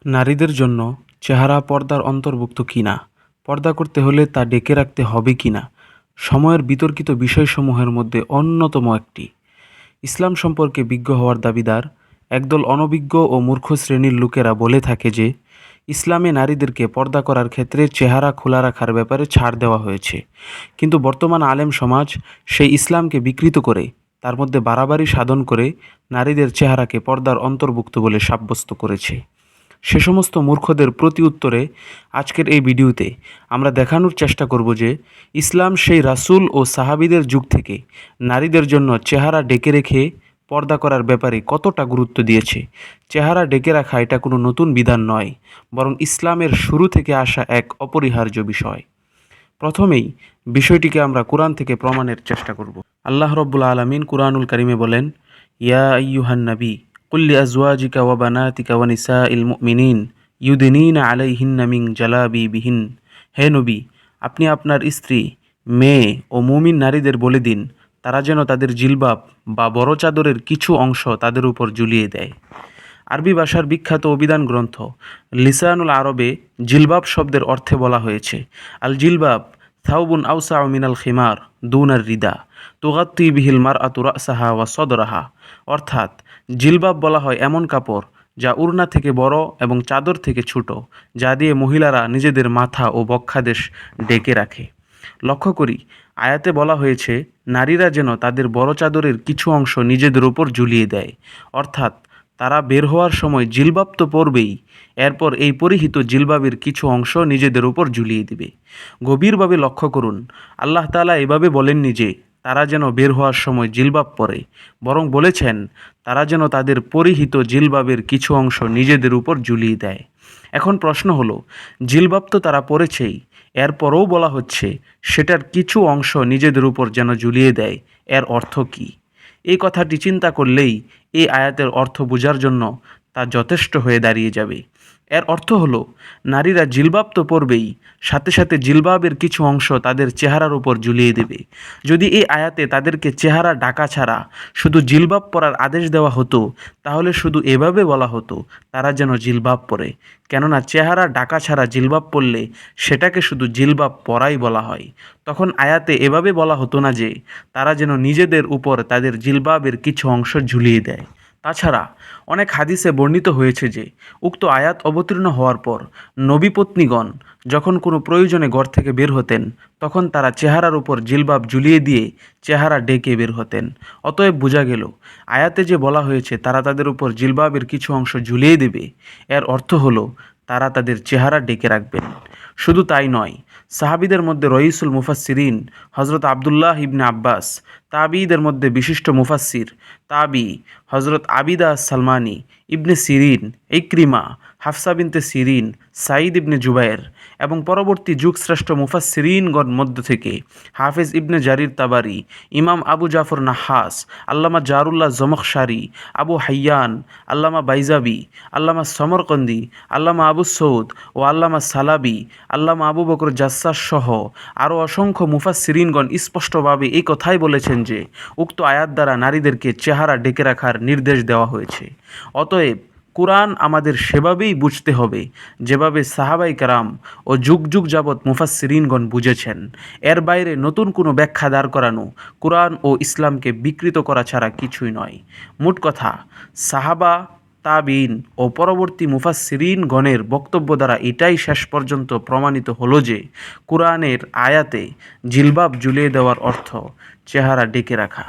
নারীদের জন্য চেহারা পর্দার অন্তর্ভুক্ত কিনা, পর্দা করতে হলে তা ঢেকে রাখতে হবে কিনা, সময়ের বিতর্কিত বিষয়সমূহের মধ্যে অন্যতম একটি। ইসলাম সম্পর্কে বিজ্ঞ হওয়ার দাবিদার একদল অনভিজ্ঞ ও মূর্খ শ্রেণীর লোকেরা বলে থাকে যে ইসলামে নারীদেরকে পর্দা করার ক্ষেত্রে চেহারা খোলা রাখার ব্যাপারে ছাড় দেওয়া হয়েছে, কিন্তু বর্তমান আলেম সমাজ সেই ইসলামকে বিকৃত করে তার মধ্যে বাড়াবাড়ি সাধন করে নারীদের চেহারাকে পর্দার অন্তর্ভুক্ত বলে সাব্যস্ত করেছে। সে সমস্ত মূর্খদের প্রতি উত্তরে আজকের এই ভিডিওতে আমরা দেখানোর চেষ্টা করব যে ইসলাম সেই রাসূল ও সাহাবীদের যুগ থেকে নারীদের জন্য চেহারা ঢেকে রেখে পর্দা করার ব্যাপারে কতটা গুরুত্ব দিয়েছে। চেহারা ঢেকে রাখা এটা কোনো নতুন বিধান নয়, বরং ইসলামের শুরু থেকে আসা এক অপরিহার্য বিষয়। প্রথমেই বিষয়টিকে আমরা কোরআন থেকে প্রমাণের চেষ্টা করব। আল্লাহ রব্বুল আলামিন কুরআনুল কারিমে বলেন, ইয়া আইয়ুহান নবী কুল লিআজওয়াজিকা ওয়া বানাতিকা ওয়া নিসাইল মুমিনিন ইউদিনিনা আলাইহিন্না মিন জালাবিবিহিন। হে নবী, আপনি আপনার স্ত্রী, মেয়ে ও মুমিন নারীদের বলে দিন তারা যেন তাদের জিলবাব বা বড় চাদরের কিছু অংশ তাদের উপর ঝুলিয়ে দেয়। আরবি ভাষার বিখ্যাত অভিধান গ্রন্থ লিসানুল আরবে জিলবাব শব্দের অর্থে বলা হয়েছে, আল জিলবাব থাউবুন আউসাউ মিনাল খিমার দুনার রিদা তুগাত্তি বিহিল মারআতু রাসাহা ওয়া সদরাহা। অর্থাৎ জিলবাব বলা হয় এমন কাপড় যা উড়না থেকে বড় এবং চাদর থেকে ছোট, যা দিয়ে মহিলারা নিজেদের মাথা ও বক্ষাদেশ ঢেকে রাখে। লক্ষ্য করি, আয়াতে বলা হয়েছে নারীরা যেন তাদের বড় চাদরের কিছু অংশ নিজেদের উপর ঝুলিয়ে দেয়, অর্থাৎ তারা বের হওয়ার সময় জিলবাব তো পরবেই, এরপর এই পরিহিত জিলবাবের কিছু অংশ নিজেদের উপর ঝুলিয়ে দিবে। গভীরভাবে লক্ষ্য করুন, আল্লাহ তাআলা এভাবে বলেননি যে তারা যেন বের হওয়ার সময় জিলবাব পরে, বরং বলেছেন তারা যেন তাদের পরিহিত জিলবাবের কিছু অংশ নিজেদের উপর ঝুলিয়ে দেয়। এখন প্রশ্ন হলো, জিলবাব তো তারা পরেছেই, এরপরও বলা হচ্ছে সেটার কিছু অংশ নিজেদের উপর যেন ঝুলিয়ে দেয়। এর অর্থ কী? এই কথাটি চিন্তা করলেই এই আয়াতের অর্থ বোঝার জন্য তা যথেষ্ট হয়ে দাঁড়িয়ে যাবে। এর অর্থ হলো, নারীরা জিলবাব তো পরবেই, সাথে সাথে জিলবাবের কিছু অংশ তাদের চেহারার উপর ঝুলিয়ে দেবে। যদি এই আয়াতে তাদেরকে চেহারা ঢাকা ছাড়া শুধু জিলবাব পরার আদেশ দেওয়া হতো, তাহলে শুধু এভাবে বলা হতো তারা যেন জিলবাব পরে, কেননা চেহারা ঢাকা ছাড়া জিলবাব পরলে সেটাকে শুধু জিলবাব পরাই বলা হয়। তখন আয়াতে এভাবে বলা হতো না যে তারা যেন নিজেদের উপর তাদের জিলবাবের কিছু অংশ ঝুলিয়ে দেয়। তাছাড়া অনেক হাদিসে বর্ণিত হয়েছে যে উক্ত আয়াত অবতীর্ণ হওয়ার পর নবীপত্নীগণ যখন কোনো প্রয়োজনে ঘর থেকে বের হতেন, তখন তারা চেহারার উপর জিলবাব ঝুলিয়ে দিয়ে চেহারা ঢেকে বের হতেন। অতএব বোঝা গেল, আয়াতে যে বলা হয়েছে তারা তাদের উপর জিলবাবের কিছু অংশ ঝুলিয়ে দেবে, এর অর্থ হলো তারা তাদের চেহারা ঢেকে রাখবেন। শুধু তাই নয়, সাহাবীদের মধ্যে রইসুল মুফাসসিরিন হজরত আবদুল্লাহ ইবনে আব্বাস, তাবিঈদের মধ্যে বিশিষ্ট মুফাসসির তাবি হজরত আবিদা সালমানি, ইবনে সিরিন, ইকরিমা, হাফসা বিনতে সিরিন, সাঈদ ইবনে জুবায়ের এবং পরবর্তী যুগশ্রেষ্ঠ মুফাসসিরিনগণ মধ্য থেকে হাফেজ ইবনে জারির তাবারি, ইমাম আবু জাফর নাহাস, আল্লামা জারুল্লাহ জমখশারি, আবু হাইয়ান, আল্লামা বাইজাবি, আল্লামা সমরকন্দি, আল্লামা আবু সৌদ ও আল্লামা সালাবি, আল্লামা আবু বকর জাসসাস সহ আরও অসংখ্য মুফাসসিরিনগণ স্পষ্টভাবে এই কথাই বলেছেন যে উক্ত আয়াত দ্বারা নারীদেরকে চেহারা ঢেকে রাখার নির্দেশ দেওয়া হয়েছে। অতএব কুরআন আমাদের সেভাবেই বুঝতে হবে যেভাবে সাহাবায়ে কেরাম ও যুগ যুগ যাবৎ মুফাসসিরিনগণ বুঝেছেন। এর বাইরে নতুন কোনো ব্যাখ্যা দাঁড় করানো কুরআন ও ইসলামকে বিকৃত করা ছাড়া কিছুই নয়। মোট কথা, সাহাবা, তাবিঈন ও পরবর্তী মুফাসসিরিনগণের বক্তব্য দ্বারা এটাই শেষ পর্যন্ত প্রমাণিত হলো যে কুরআনের আয়াতে জিলবাব ঝুলিয়ে দেওয়ার অর্থ চেহারা ঢেকে রাখা।